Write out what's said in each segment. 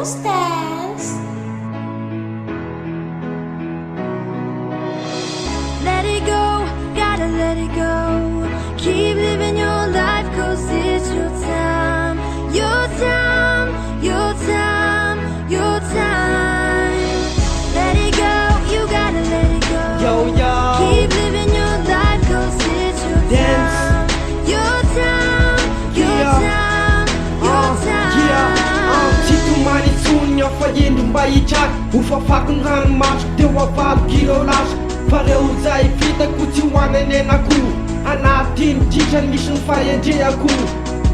stance. Let it go, gotta let it go. Keep living your life, cause it's your time. Your time, your time, your time. Let it go, you gotta let it go. Yo, yo. Keep living your life, cause it's your Dance. time. Your time, your time, your time. Tsy tomany tsony aho fa endry mba hitraka ho fafaky ny ranomasoko teo avalo kilo laso fa reo zay vitako tsy hoananenako anatiny tritrany misy ny fahendreako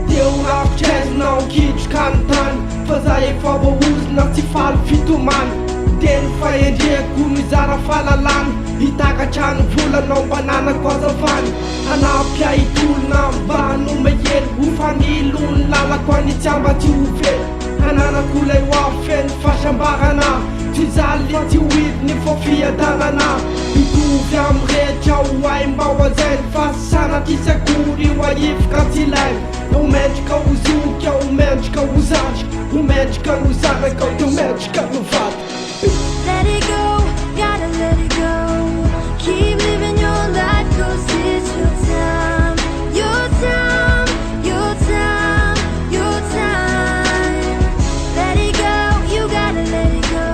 teo rafitraizinao kitroka ny tany fa zay efa voaozina tsy faly fitomany teny fahendreako mizara fahalalany hitakatrany volanao mba nanako azavany anapiaitolona mba nomehely ho fanilony lalako any tsy amba tsy ho vely ananako lay hoafeny fahasambarana tsy zaly tsy hoidiny fa fiadanana hitovy amrehetra ho ay mba ho azainy fa sanatry sakory ho aivoka tsy ilainy omendrika ho zoky aho omendrika ho zandry omendrika ho zanaka aho teo mendrika ho vaty. Let it go, gotta let it go. Keep living your life, cause it's your time. Your time, your time, your time. Let it go, you gotta let it go.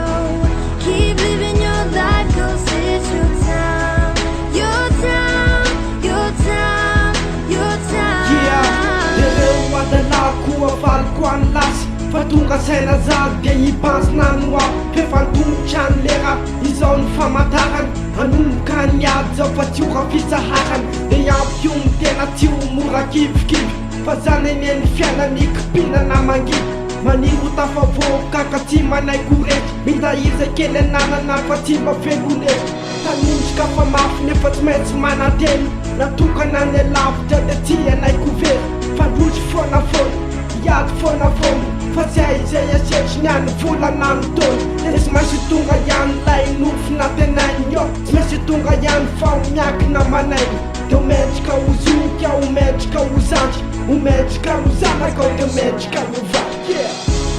Keep living your life, cause it's your time. Your time, your time, your time. Dereo adalako avaloko any lasy fa tonga saina zaly dia hipansina no aho fefantongotra ny lera izao ny famantarany anomboka ny ady zao fa tsy ora fitsahakany dia ampy io ny tena tsy ho mora kivikivy fa zany eneny fiainany kipinana mangidy maniro tafavoaka ka tsy manaiko rehetra mitahiry zay kely ananana fa tsy mba felonety tanondrika fa mafy nefa tsy maintsy mananteny natokana ny lavitra dia tsy anaiko very fa lotsy foana foana iady foana foana fa tsy hay izay asetry ny any volana ny taona dia tsy maintsy tonga ihany lay nofo natenainy eo tsy maintsy tonga ihany fa ho miakina manainy dia omendrika ho zoky aho omendrika ho zandry omendrika ho zanaka aho dia omendrika ho vaky.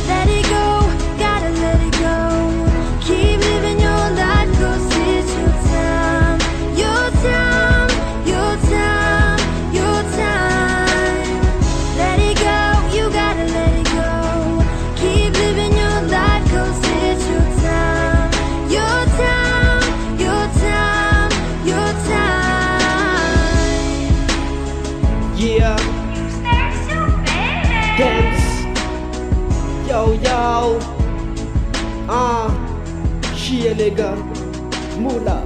Let it go, gotta let it go. Keep living your life, cause it's your time. Your time, your time, your time. Let it go, you gotta let it go. Keep living your life, cause it's your time. Your time, your time, your time. Yeah, They're so bad. dance. Yo, yo. Shia nigga. Mula.